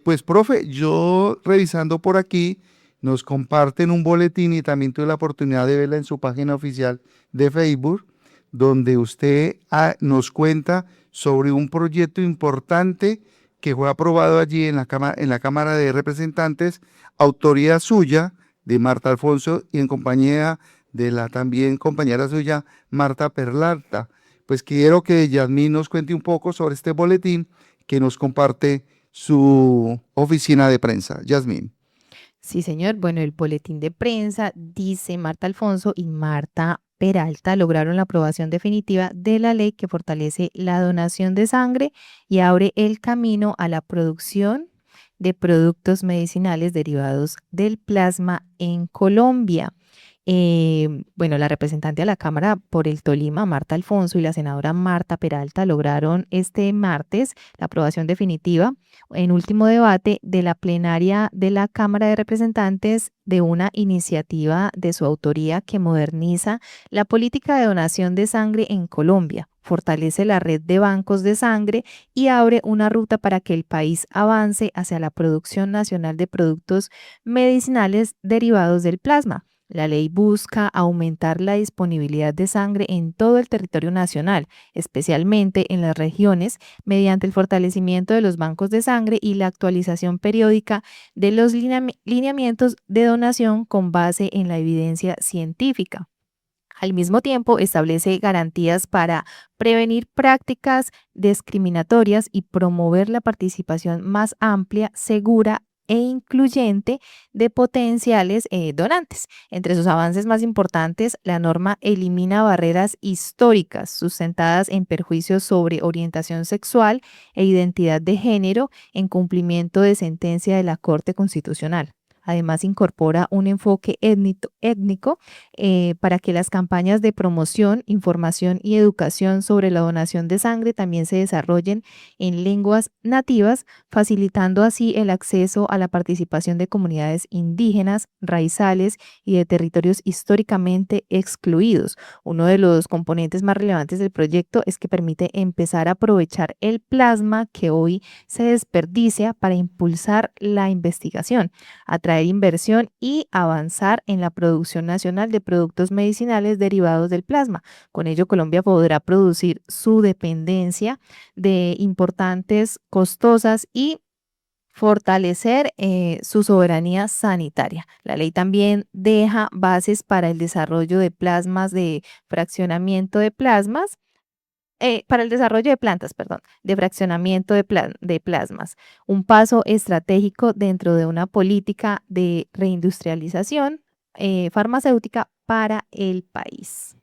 Pues, profe, yo revisando por aquí, nos comparten un boletín y también tuve la oportunidad de verla en su página oficial de Facebook, donde usted nos cuenta sobre un proyecto importante que fue aprobado allí en la Cámara de Representantes, autoría suya, de Marta Alfonso, y en compañía de la también compañera suya, Marta Perlalta. Pues quiero que Yasmín nos cuente un poco sobre este boletín que nos comparte su oficina de prensa. Yasmín. Sí, señor. Bueno, el boletín de prensa dice Marta Alfonso y Marta Peralta lograron la aprobación definitiva de la ley que fortalece la donación de sangre y abre el camino a la producción de productos medicinales derivados del plasma en Colombia. Bueno, la representante a la Cámara por el Tolima, Marta Alfonso, y la senadora Marta Peralta lograron este martes la aprobación definitiva en último debate de la plenaria de la Cámara de Representantes de una iniciativa de su autoría que moderniza la política de donación de sangre en Colombia, fortalece la red de bancos de sangre y abre una ruta para que el país avance hacia la producción nacional de productos medicinales derivados del plasma. La ley busca aumentar la disponibilidad de sangre en todo el territorio nacional, especialmente en las regiones, mediante el fortalecimiento de los bancos de sangre y la actualización periódica de los lineamientos de donación con base en la evidencia científica. Al mismo tiempo, establece garantías para prevenir prácticas discriminatorias y promover la participación más amplia, segura e incluyente de potenciales donantes. Entre sus avances más importantes, la norma elimina barreras históricas sustentadas en perjuicios sobre orientación sexual e identidad de género en cumplimiento de sentencia de la Corte Constitucional. Además, incorpora un enfoque étnico para que las campañas de promoción, información y educación sobre la donación de sangre también se desarrollen en lenguas nativas, facilitando así el acceso a la participación de comunidades indígenas, raizales y de territorios históricamente excluidos. Uno de los componentes más relevantes del proyecto es que permite empezar a aprovechar el plasma que hoy se desperdicia para impulsar la investigación, atraer inversión y avanzar en la producción nacional de productos medicinales derivados del plasma. Con ello, Colombia podrá producir su dependencia de importantes, costosas y fortalecer su soberanía sanitaria. La ley también deja bases para el desarrollo de plasmas de fraccionamiento de plasmas para el desarrollo de plantas, perdón, de fraccionamiento de plasmas, un paso estratégico dentro de una política de reindustrialización farmacéutica para el país.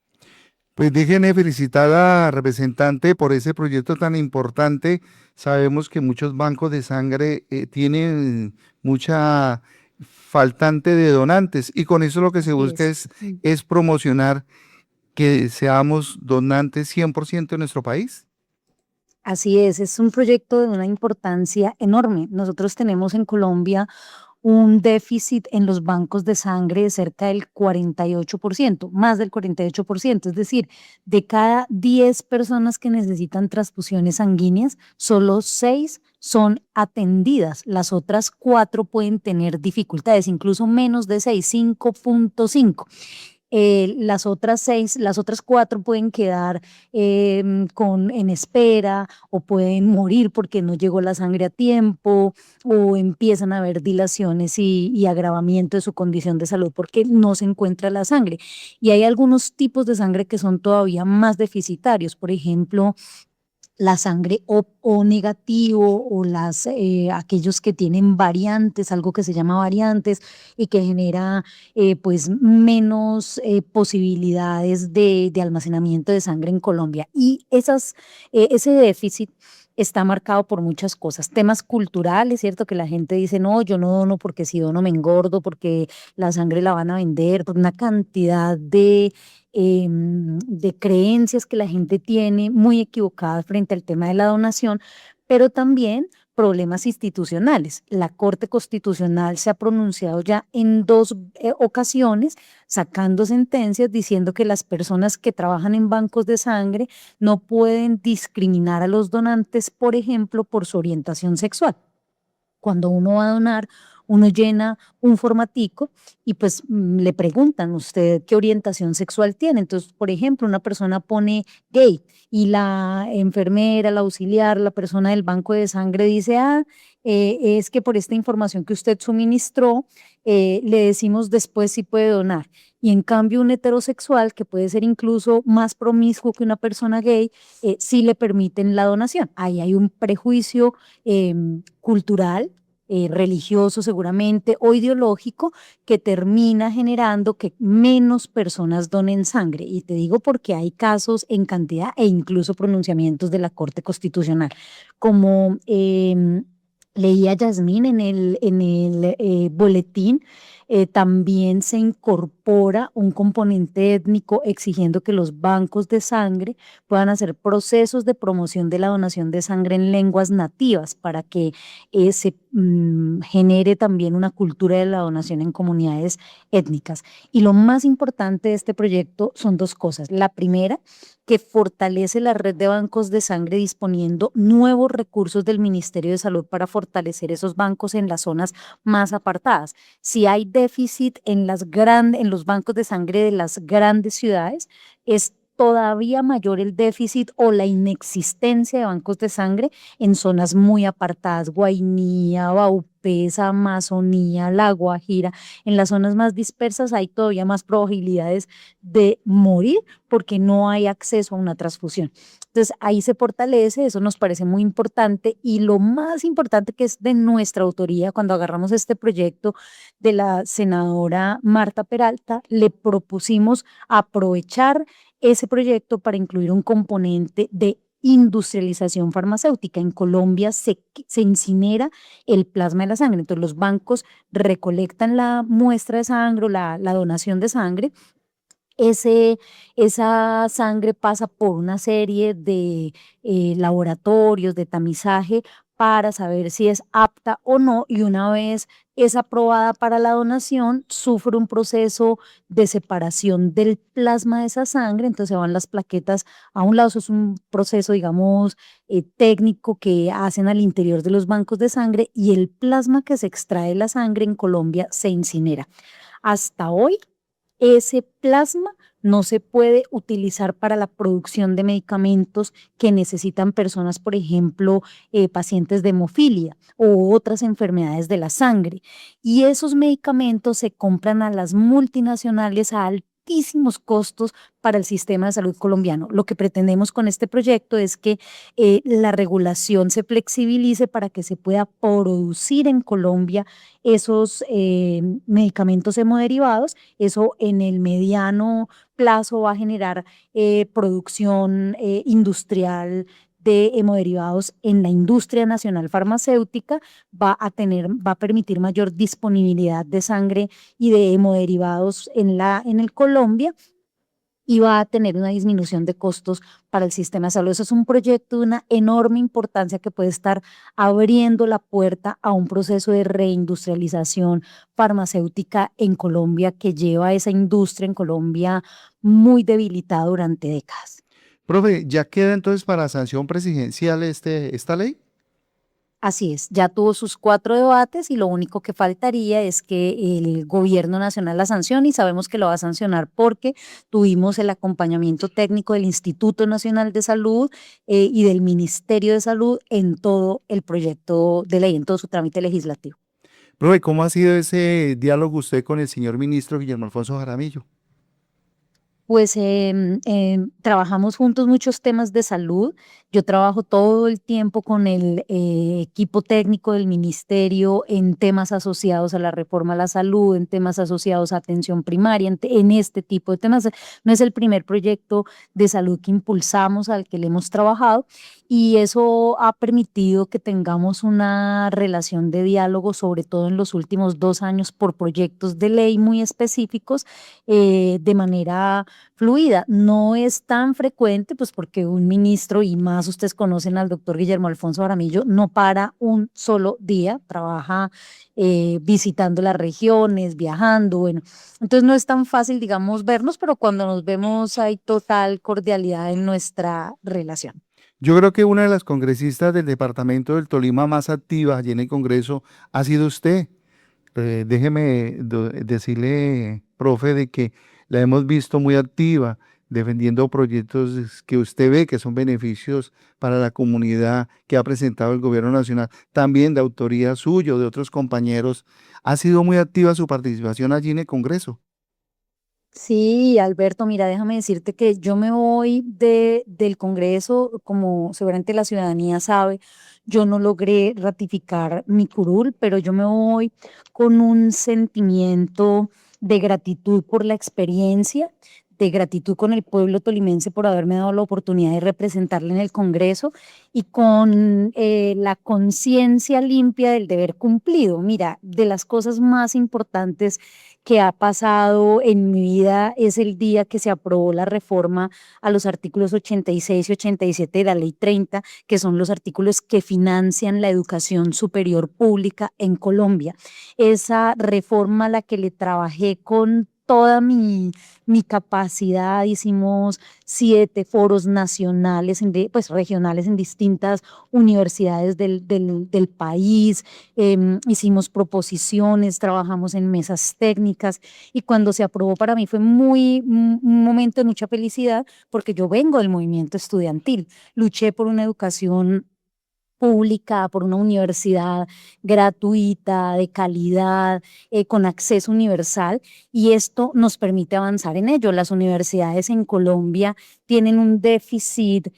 Pues déjenme felicitar a la representante por ese proyecto tan importante. Sabemos que muchos bancos de sangre tienen mucha faltante de donantes y con eso lo que se busca Eso. es promocionar que seamos donantes 100% en nuestro país. Así es un proyecto de una importancia enorme. Nosotros tenemos en Colombia un déficit en los bancos de sangre de cerca del 48%, más del 48%, es decir, de cada 10 personas que necesitan transfusiones sanguíneas, solo 6 son atendidas, las otras 4 pueden tener dificultades, incluso menos de 6, 5.5. Las otras 6, las otras 4 pueden quedar en espera o pueden morir porque no llegó la sangre a tiempo o empiezan a haber dilaciones y agravamiento de su condición de salud porque no se encuentra la sangre. Y hay algunos tipos de sangre que son todavía más deficitarios, por ejemplo, la sangre O negativo o aquellos que tienen variantes, algo que se llama variantes y que genera pues menos posibilidades de almacenamiento de sangre en Colombia. Y ese déficit está marcado por muchas cosas, temas culturales, ¿cierto? Que la gente dice, no, yo no dono porque si dono me engordo, porque la sangre la van a vender, por una cantidad de creencias que la gente tiene muy equivocadas frente al tema de la donación, pero también problemas institucionales. La Corte Constitucional se ha pronunciado ya en 2 ocasiones, sacando sentencias diciendo que las personas que trabajan en bancos de sangre no pueden discriminar a los donantes, por ejemplo, por su orientación sexual. Cuando uno va a donar, uno llena un formatico y pues le preguntan usted qué orientación sexual tiene. Entonces, por ejemplo, una persona pone gay y la enfermera, la auxiliar, la persona del banco de sangre dice, es que por esta información que usted suministró, le decimos después si puede donar. Y en cambio un heterosexual, que puede ser incluso más promiscuo que una persona gay, sí le permiten la donación. Ahí hay un prejuicio cultural, religioso seguramente, o ideológico, que termina generando que menos personas donen sangre. Y te digo porque hay casos en cantidad e incluso pronunciamientos de la Corte Constitucional. Como leía Yasmín en el boletín, también se incorpora un componente étnico exigiendo que los bancos de sangre puedan hacer procesos de promoción de la donación de sangre en lenguas nativas para que se genere también una cultura de la donación en comunidades étnicas. Y lo más importante de este proyecto son dos cosas. La primera, que fortalece la red de bancos de sangre disponiendo nuevos recursos del Ministerio de Salud para fortalecer esos bancos en las zonas más apartadas. Si hay déficit en los bancos de sangre de las grandes ciudades, es todavía mayor el déficit o la inexistencia de bancos de sangre en zonas muy apartadas, Guainía, Vaupesa, Amazonía, La Guajira. En las zonas más dispersas hay todavía más probabilidades de morir porque no hay acceso a una transfusión. Entonces ahí se fortalece, eso nos parece muy importante, y lo más importante, que es de nuestra autoría, cuando agarramos este proyecto de la senadora Marta Peralta, le propusimos aprovechar ese proyecto para incluir un componente de industrialización farmacéutica. En Colombia se incinera el plasma de la sangre, entonces los bancos recolectan la muestra de sangre o la donación de sangre. Esa sangre pasa por una serie de laboratorios de tamizaje para saber si es apta o no, y una vez es aprobada para la donación, sufre un proceso de separación del plasma de esa sangre, entonces van las plaquetas a un lado. Eso es un proceso, digamos, técnico que hacen al interior de los bancos de sangre, y el plasma que se extrae de la sangre en Colombia se incinera. Hasta hoy, ese plasma no se puede utilizar para la producción de medicamentos que necesitan personas, por ejemplo, pacientes de hemofilia u otras enfermedades de la sangre. Y esos medicamentos se compran a las multinacionales a altísimos costos para el sistema de salud colombiano. Lo que pretendemos con este proyecto es que la regulación se flexibilice para que se pueda producir en Colombia esos medicamentos hemoderivados. Eso en el mediano plazo va a generar producción industrial de hemoderivados en la industria nacional farmacéutica, va a permitir mayor disponibilidad de sangre y de hemoderivados en el Colombia, y va a tener una disminución de costos para el sistema de salud. Eso es un proyecto de una enorme importancia que puede estar abriendo la puerta a un proceso de reindustrialización farmacéutica en Colombia, que lleva esa industria en Colombia muy debilitada durante décadas. Profe, ¿ya queda entonces para sanción presidencial esta ley? Así es, ya tuvo sus 4 debates y lo único que faltaría es que el gobierno nacional la sancione, y sabemos que lo va a sancionar porque tuvimos el acompañamiento técnico del Instituto Nacional de Salud y del Ministerio de Salud en todo el proyecto de ley, en todo su trámite legislativo. Profe, ¿cómo ha sido ese diálogo usted con el señor ministro Guillermo Alfonso Jaramillo? Pues trabajamos juntos muchos temas de salud. Yo trabajo todo el tiempo con el equipo técnico del ministerio en temas asociados a la reforma a la salud, en temas asociados a atención primaria, en este tipo de temas. No es el primer proyecto de salud que impulsamos, al que le hemos trabajado, y eso ha permitido que tengamos una relación de diálogo, sobre todo en los últimos 2 años, por proyectos de ley muy específicos, de manera fluida. No es tan frecuente, pues porque un ministro, y más ustedes conocen al doctor Guillermo Alfonso Jaramillo, no para un solo día, trabaja visitando las regiones, viajando, bueno, entonces no es tan fácil, digamos, vernos, pero cuando nos vemos hay total cordialidad en nuestra relación. Yo creo que una de las congresistas del departamento del Tolima más activas allí en el Congreso ha sido usted. Déjeme decirle, profe, de que la hemos visto muy activa, defendiendo proyectos que usted ve que son beneficios para la comunidad que ha presentado el gobierno nacional, también de autoría suya o de otros compañeros. Ha sido muy activa su participación allí en el Congreso. Sí, Alberto, mira, déjame decirte que yo me voy del Congreso, como seguramente la ciudadanía sabe, yo no logré ratificar mi curul, pero yo me voy con un sentimiento de gratitud por la experiencia, de gratitud con el pueblo tolimense por haberme dado la oportunidad de representarle en el Congreso y con la conciencia limpia del deber cumplido. Mira, de las cosas más importantes que ha pasado en mi vida es el día que se aprobó la reforma a los artículos 86 y 87 de la Ley 30, que son los artículos que financian la educación superior pública en Colombia. Esa reforma a la que le trabajé con toda mi capacidad, hicimos 7 foros nacionales, pues regionales en distintas universidades del país, hicimos proposiciones, trabajamos en mesas técnicas y cuando se aprobó para mí fue un momento de mucha felicidad porque yo vengo del movimiento estudiantil, luché por una educación pública, por una universidad gratuita, de calidad, con acceso universal, y esto nos permite avanzar en ello. Las universidades en Colombia tienen un déficit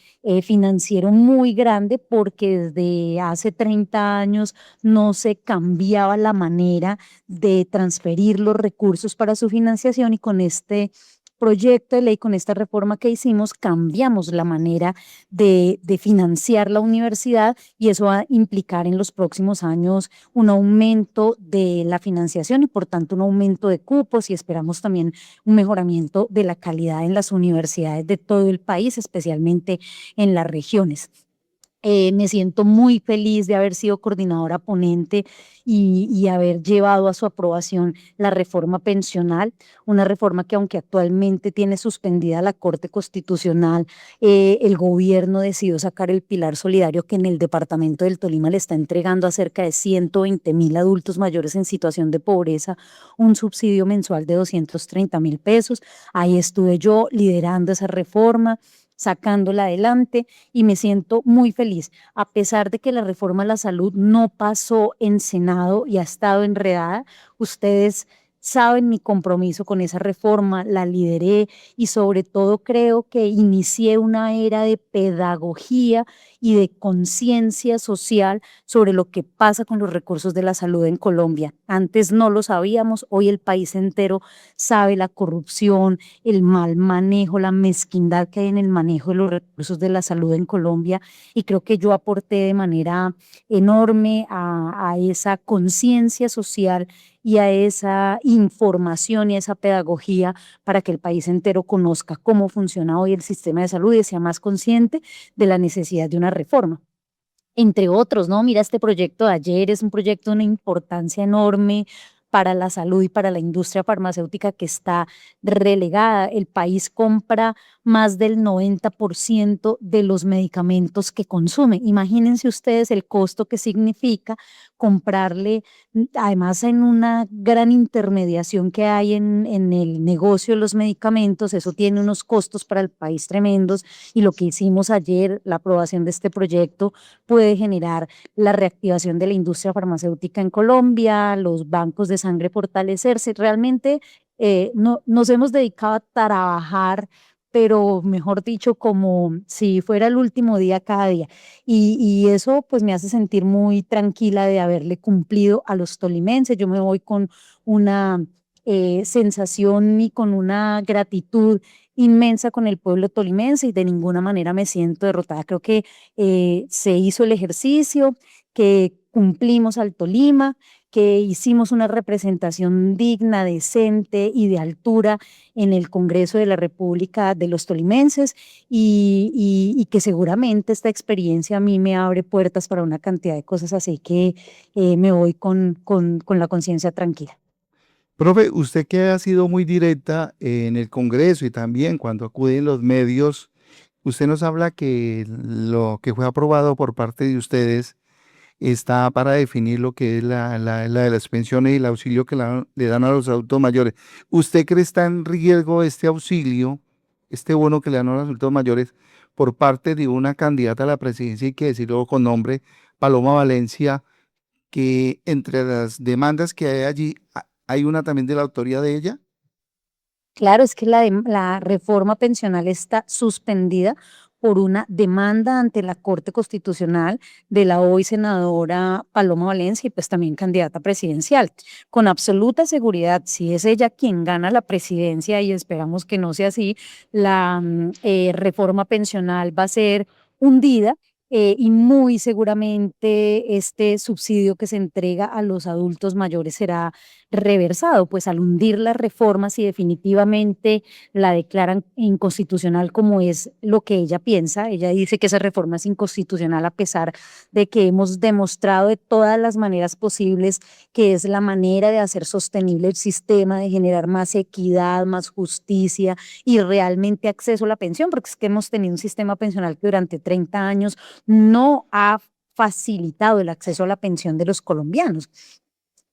financiero muy grande porque desde hace 30 años no se cambiaba la manera de transferir los recursos para su financiación y con este proyecto de ley, con esta reforma que hicimos, cambiamos la manera de financiar la universidad y eso va a implicar en los próximos años un aumento de la financiación y por tanto un aumento de cupos y esperamos también un mejoramiento de la calidad en las universidades de todo el país, especialmente en las regiones. Me siento muy feliz de haber sido coordinadora ponente y haber llevado a su aprobación la reforma pensional, una reforma que aunque actualmente tiene suspendida la Corte Constitucional, el gobierno decidió sacar el pilar solidario que en el departamento del Tolima le está entregando a cerca de 120.000 adultos mayores en situación de pobreza un subsidio mensual de 230.000 pesos. Ahí estuve yo liderando esa reforma, sacándola adelante y me siento muy feliz. A pesar de que la reforma a la salud no pasó en Senado y ha estado enredada, ustedes saben mi compromiso con esa reforma, la lideré y sobre todo creo que inicié una era de pedagogía y de conciencia social sobre lo que pasa con los recursos de la salud en Colombia. Antes no lo sabíamos, hoy el país entero sabe la corrupción, el mal manejo, la mezquindad que hay en el manejo de los recursos de la salud en Colombia y creo que yo aporté de manera enorme a esa conciencia social y a esa información y a esa pedagogía para que el país entero conozca cómo funciona hoy el sistema de salud y sea más consciente de la necesidad de una reforma. Entre otros, ¿no? Mira, este proyecto de ayer es un proyecto de una importancia enorme para la salud y para la industria farmacéutica que está relegada. El país compra más del 90% de los medicamentos que consume. Imagínense ustedes el costo que significa comprarle, además en una gran intermediación que hay en el negocio de los medicamentos, eso tiene unos costos para el país tremendos y lo que hicimos ayer, la aprobación de este proyecto, puede generar la reactivación de la industria farmacéutica en Colombia, los bancos de sangre fortalecerse. Realmente nos hemos dedicado a trabajar, pero mejor dicho, como si fuera el último día cada día. Y eso pues me hace sentir muy tranquila de haberle cumplido a los tolimenses. Yo me voy con una sensación y con una gratitud inmensa con el pueblo tolimense y de ninguna manera me siento derrotada. Creo que se hizo el ejercicio, que cumplimos al Tolima, que hicimos una representación digna, decente y de altura en el Congreso de la República de los tolimenses y que seguramente esta experiencia a mí me abre puertas para una cantidad de cosas, así que me voy con la conciencia tranquila. Profe, usted que ha sido muy directa en el Congreso y también cuando acuden los medios, usted nos habla que lo que fue aprobado por parte de ustedes está para definir lo que es la de las pensiones y el auxilio que le dan a los adultos mayores. ¿Usted cree está en riesgo este auxilio, este bono que le dan a los adultos mayores por parte de una candidata a la presidencia, y que decirlo con nombre, Paloma Valencia, que entre las demandas que hay allí hay una también de la autoría de ella? Claro, es que la reforma pensional está suspendida por una demanda ante la Corte Constitucional de la hoy senadora Paloma Valencia y pues también candidata presidencial. Con absoluta seguridad, si es ella quien gana la presidencia, y esperamos que no sea así, la reforma pensional va a ser hundida. Y muy seguramente este subsidio que se entrega a los adultos mayores será reversado, pues al hundir las reformas y definitivamente la declaran inconstitucional, como es lo que ella piensa. Ella dice que esa reforma es inconstitucional a pesar de que hemos demostrado de todas las maneras posibles que es la manera de hacer sostenible el sistema, de generar más equidad, más justicia y realmente acceso a la pensión, porque es que hemos tenido un sistema pensional que durante 30 años no ha facilitado el acceso a la pensión de los colombianos,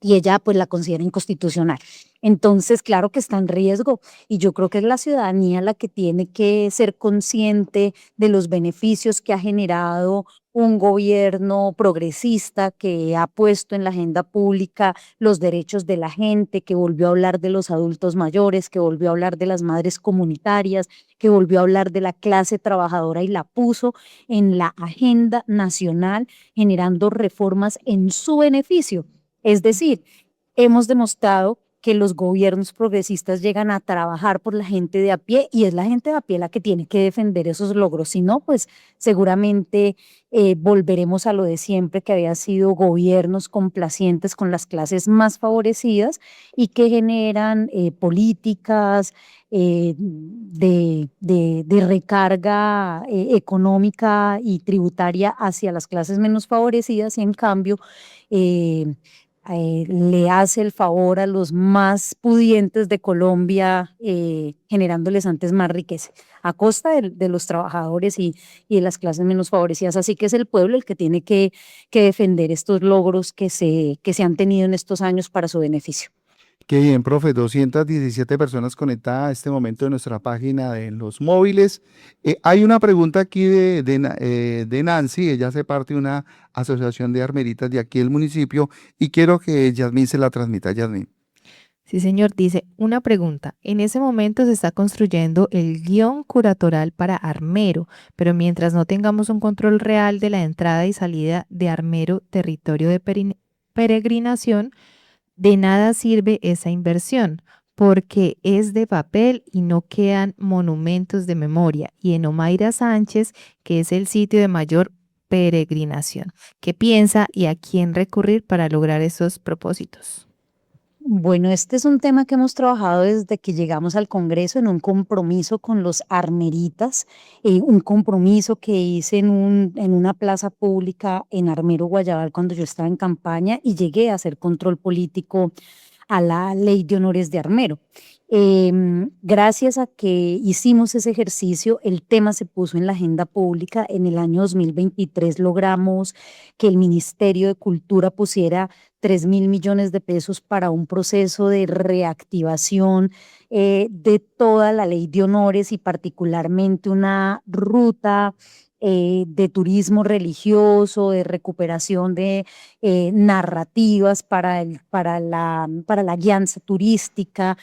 y ella pues la considera inconstitucional. Entonces, claro que está en riesgo, y yo creo que es la ciudadanía la que tiene que ser consciente de los beneficios que ha generado un gobierno progresista que ha puesto en la agenda pública los derechos de la gente, que volvió a hablar de los adultos mayores, que volvió a hablar de las madres comunitarias, que volvió a hablar de la clase trabajadora y la puso en la agenda nacional, generando reformas en su beneficio. Es decir, hemos demostrado que los gobiernos progresistas llegan a trabajar por la gente de a pie, y es la gente de a pie la que tiene que defender esos logros. Si no, pues seguramente volveremos a lo de siempre, que había sido gobiernos complacientes con las clases más favorecidas y que generan políticas de recarga económica y tributaria hacia las clases menos favorecidas, y en cambio eh, le hace el favor a los más pudientes de Colombia, generándoles antes más riqueza, a costa de los trabajadores y de las clases menos favorecidas. Así que es el pueblo el que tiene que defender estos logros que se han tenido en estos años para su beneficio. Qué bien, profe. 217 personas conectadas a este momento en nuestra página de los móviles. Hay una pregunta aquí de Nancy. Ella hace parte de una asociación de armeritas de aquí del municipio y quiero que Yasmín se la transmita. Yasmín. Sí, señor, dice una pregunta. En ese momento se está construyendo el guión curatoral para Armero, pero mientras no tengamos un control real de la entrada y salida de Armero, territorio de peregrinación, de nada sirve esa inversión, porque es de papel y no quedan monumentos de memoria. Y en Omaira Sánchez, que es el sitio de mayor peregrinación. ¿Qué piensa y a quién recurrir para lograr esos propósitos? Bueno, este es un tema que hemos trabajado desde que llegamos al Congreso, en un compromiso con los armeritas, un compromiso que hice en una plaza pública en Armero, Guayabal, cuando yo estaba en campaña y llegué a hacer control político a la Ley de Honores de Armero. Gracias a que hicimos ese ejercicio, el tema se puso en la agenda pública. En el año 2023 logramos que el Ministerio de Cultura pusiera 3.000 millones de pesos para un proceso de reactivación de toda la Ley de Honores, y particularmente una ruta de turismo religioso, de recuperación de narrativas para la guianza turística,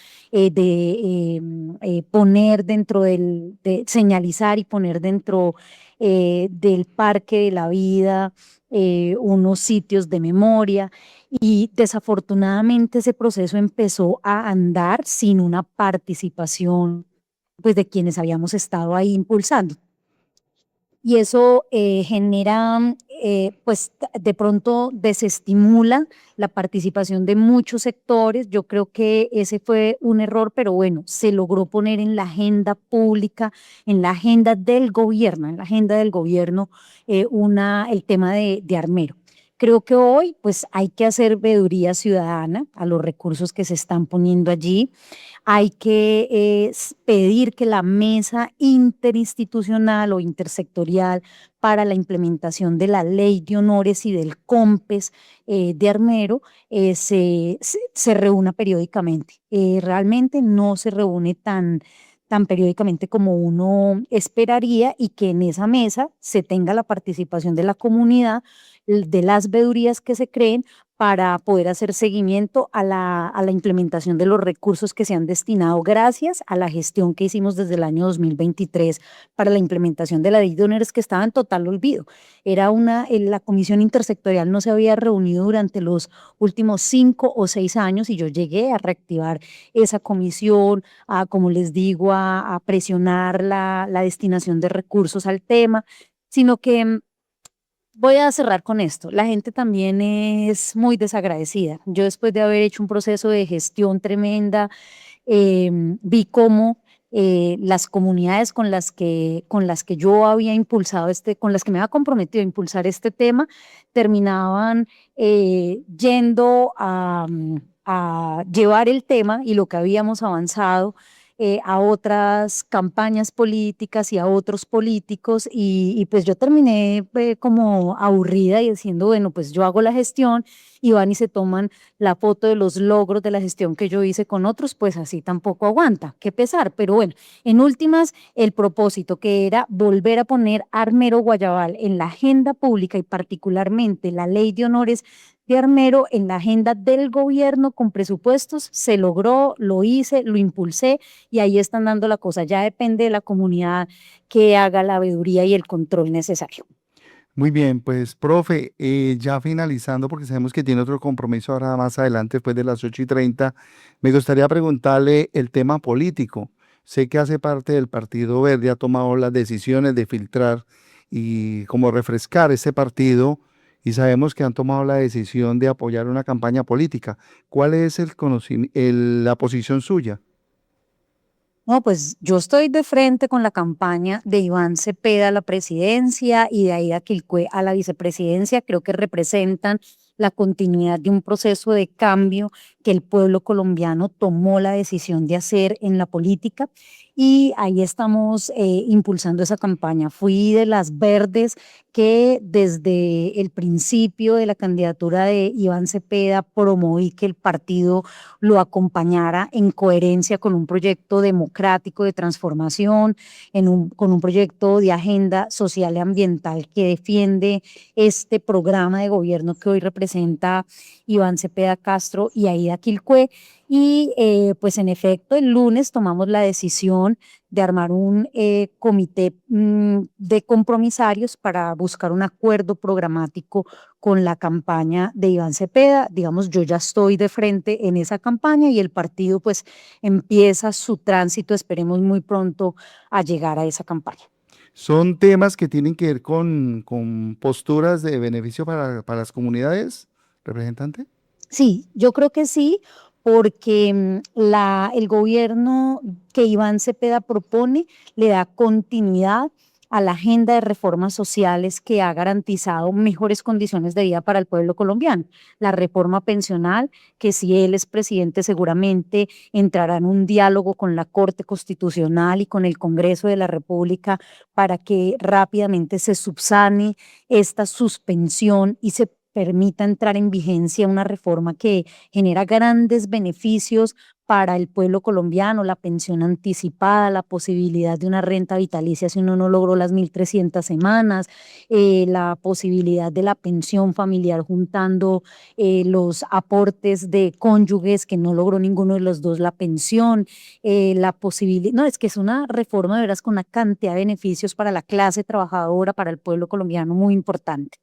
poner dentro de señalizar y poner dentro del Parque de la Vida unos sitios de memoria. Y desafortunadamente ese proceso empezó a andar sin una participación pues de quienes habíamos estado ahí impulsando. Y eso genera, pues de pronto desestimula la participación de muchos sectores. Yo creo que ese fue un error, pero bueno, se logró poner en la agenda pública, en la agenda del gobierno, el tema de Armero. Creo que hoy pues hay que hacer veeduría ciudadana a los recursos que se están poniendo allí. Hay que pedir que la mesa interinstitucional o intersectorial para la implementación de la ley de honores y del COMPES de Armero se reúna periódicamente. Realmente no se reúne tan periódicamente como uno esperaría, y que en esa mesa se tenga la participación de la comunidad, de las veedurías que se creen, para poder hacer seguimiento a la implementación de los recursos que se han destinado gracias a la gestión que hicimos desde el año 2023 para la implementación de la ley de honores, que estaba en total olvido. La comisión intersectorial no se había reunido durante los últimos 5 o 6 años, y yo llegué a reactivar esa comisión, como les digo, a presionar la destinación de recursos al tema, sino que voy a cerrar con esto. La gente también es muy desagradecida. Yo, después de haber hecho un proceso de gestión tremenda, vi cómo las comunidades con las que yo había impulsado con las que me había comprometido a impulsar este tema, terminaban yendo a llevar el tema y lo que habíamos avanzado a otras campañas políticas y a otros políticos, y pues yo terminé como aburrida y diciendo, bueno, pues yo hago la gestión y van y se toman la foto de los logros de la gestión que yo hice con otros, pues así tampoco aguanta, qué pesar. Pero bueno, en últimas, el propósito, que era volver a poner Armero Guayabal en la agenda pública, y particularmente la ley de honores de Armero en la agenda del gobierno con presupuestos, se logró, lo hice, lo impulsé, y ahí están dando la cosa. Ya depende de la comunidad que haga la veeduría y el control necesario. Muy bien, pues profe, ya finalizando, porque sabemos que tiene otro compromiso ahora más adelante, después de las 8:30, me gustaría preguntarle el tema político. Sé que hace parte del Partido Verde, ha tomado las decisiones de filtrar y como refrescar ese partido, y sabemos que han tomado la decisión de apoyar una campaña política. ¿Cuál es la posición suya? No, pues yo estoy de frente con la campaña de Iván Cepeda a la presidencia y de Aida Quilcue a la vicepresidencia. Creo que representan la continuidad de un proceso de cambio que el pueblo colombiano tomó la decisión de hacer en la política, y ahí estamos impulsando esa campaña. Fui de las verdes que desde el principio de la candidatura de Iván Cepeda promoví que el partido lo acompañara en coherencia con un proyecto democrático de transformación, con un proyecto de agenda social y ambiental que defiende este programa de gobierno que hoy representa Iván Cepeda Castro y Aida Quilcue. Y pues en efecto, el lunes tomamos la decisión de armar un comité de compromisarios para buscar un acuerdo programático con la campaña de Iván Cepeda. Digamos, yo ya estoy de frente en esa campaña, y el partido pues empieza su tránsito, esperemos muy pronto, a llegar a esa campaña. ¿Son temas que tienen que ver con posturas de beneficio para las comunidades, representante? Sí, yo creo que sí, porque el gobierno que Iván Cepeda propone le da continuidad a la agenda de reformas sociales que ha garantizado mejores condiciones de vida para el pueblo colombiano. La reforma pensional, que si él es presidente seguramente entrará en un diálogo con la Corte Constitucional y con el Congreso de la República para que rápidamente se subsane esta suspensión y se permita entrar en vigencia una reforma que genera grandes beneficios para el pueblo colombiano: la pensión anticipada, la posibilidad de una renta vitalicia si uno no logró las 1.300 semanas, la posibilidad de la pensión familiar juntando los aportes de cónyuges que no logró ninguno de los dos la pensión, la posibilidad, no, es que es una reforma de veras con una cantidad de beneficios para la clase trabajadora, para el pueblo colombiano, muy importante.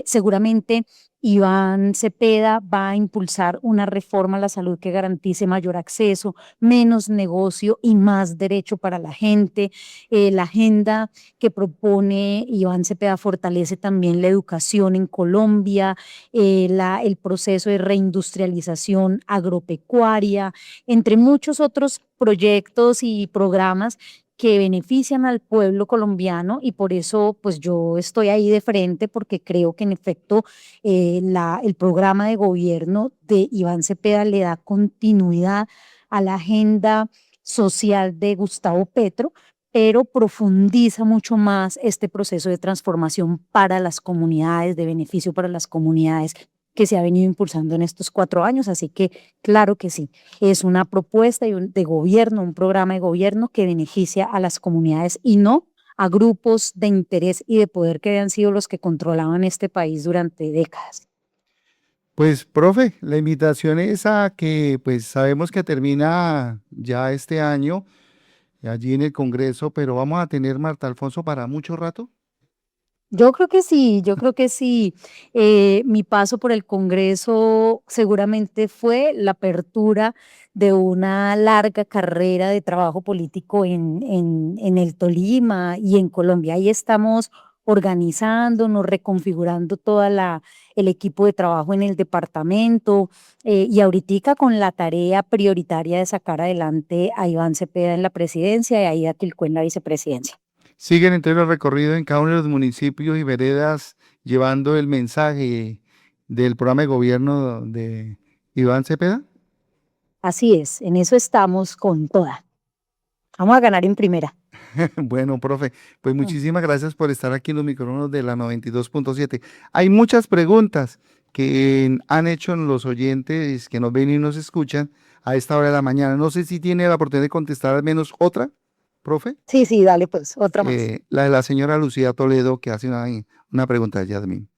Seguramente Iván Cepeda va a impulsar una reforma a la salud que garantice mayor acceso, menos negocio y más derecho para la gente. La agenda que propone Iván Cepeda fortalece también la educación en Colombia, el proceso de reindustrialización agropecuaria, entre muchos otros proyectos y programas que benefician al pueblo colombiano y por eso pues yo estoy ahí de frente porque creo que en efecto el programa de gobierno de Iván Cepeda le da continuidad a la agenda social de Gustavo Petro, pero profundiza mucho más este proceso de transformación para las comunidades, de beneficio para las comunidades que se ha venido impulsando en estos 4 años. Así que claro que sí, es una propuesta de gobierno, un programa de gobierno que beneficia a las comunidades y no a grupos de interés y de poder que habían sido los que controlaban este país durante décadas. Pues, profe, la invitación es a que, pues sabemos que termina ya este año allí en el Congreso, pero vamos a tener Marta Alfonso para mucho rato. Yo creo que sí, yo creo que sí. Mi paso por el Congreso seguramente fue la apertura de una larga carrera de trabajo político en el Tolima y en Colombia. Ahí estamos organizándonos, reconfigurando el equipo de trabajo en el departamento y ahorita con la tarea prioritaria de sacar adelante a Iván Cepeda en la presidencia y a Ida Tilcó en la vicepresidencia. Siguen entonces el recorrido en cada uno de los municipios y veredas llevando el mensaje del programa de gobierno de Iván Cepeda. Así es, en eso estamos con toda. Vamos a ganar en primera. Bueno, profe, pues Mm. muchísimas gracias por estar aquí en los micrófonos de la 92.7. Hay muchas preguntas que han hecho los oyentes que nos ven y nos escuchan a esta hora de la mañana. No sé si tiene la oportunidad de contestar al menos otra, profe. Sí, sí, dale pues, otra más. La de la señora Lucía Toledo que hace una pregunta de Yasmín.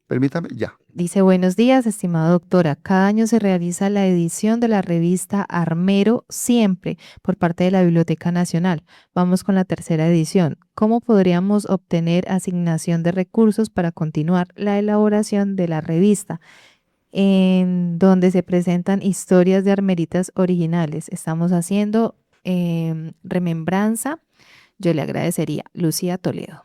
Permítame, ya. Dice, buenos días, estimada doctora. Cada año se realiza la edición de la revista Armero Siempre por parte de la Biblioteca Nacional. Vamos con la tercera edición. ¿Cómo podríamos obtener asignación de recursos para continuar la elaboración de la revista, en donde se presentan historias de armeritas originales? Estamos haciendo remembranza. Yo le agradecería. Lucía Toledo.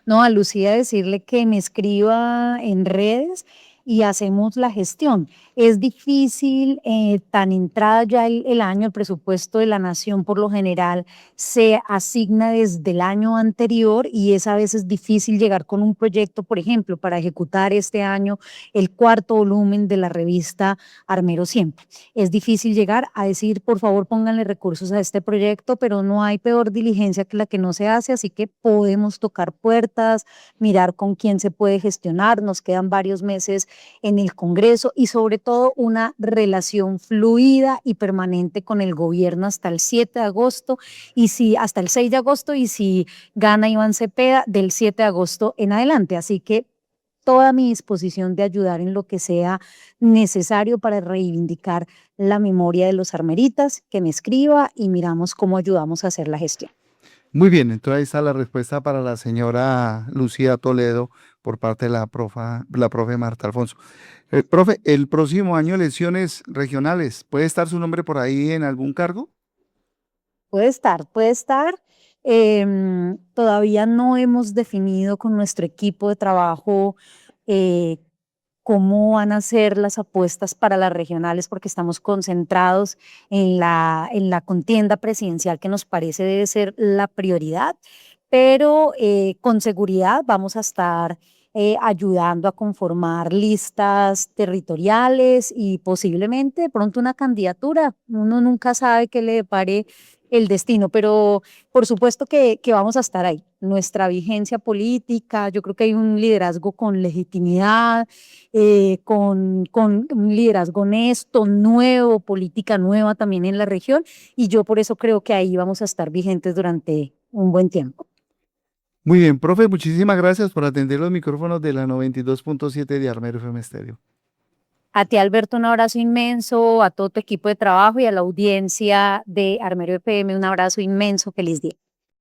No, a Lucía decirle que me escriba en redes y hacemos la gestión. Es difícil, tan entrada ya el año, el presupuesto de la nación por lo general se asigna desde el año anterior y es a veces difícil llegar con un proyecto, por ejemplo, para ejecutar este año el cuarto volumen de la revista Armero Siempre. Es difícil llegar a decir, por favor, pónganle recursos a este proyecto, pero no hay peor diligencia que la que no se hace, así que podemos tocar puertas, mirar con quién se puede gestionar. Nos quedan varios meses en el Congreso y sobre todo una relación fluida y permanente con el gobierno hasta el 7 de agosto y si hasta el 6 de agosto y si gana Iván Cepeda del 7 de agosto en adelante. Así que toda mi disposición de ayudar en lo que sea necesario para reivindicar la memoria de los armeritas, que me escriba y miramos cómo ayudamos a hacer la gestión. Muy bien, entonces ahí está la respuesta para la señora Lucía Toledo por parte de la profe Marta Alfonso. Profe, el próximo año elecciones regionales, ¿puede estar su nombre por ahí en algún cargo? Puede estar, puede estar. Todavía no hemos definido con nuestro equipo de trabajo eh, cómo van a ser las apuestas para las regionales, porque estamos concentrados en la contienda presidencial que nos parece debe ser la prioridad, pero con seguridad vamos a estar ayudando a conformar listas territoriales y posiblemente de pronto una candidatura. Uno nunca sabe qué le depare el destino, pero por supuesto que vamos a estar ahí. Nuestra vigencia política, yo creo que hay un liderazgo con legitimidad, con un liderazgo honesto, nuevo, política nueva también en la región, y yo por eso creo que ahí vamos a estar vigentes durante un buen tiempo. Muy bien, profe, muchísimas gracias por atender los micrófonos de la 92.7 de Armero FM Estéreo. A ti, Alberto, un abrazo inmenso, a todo tu equipo de trabajo y a la audiencia de Armero FM, un abrazo inmenso, feliz día.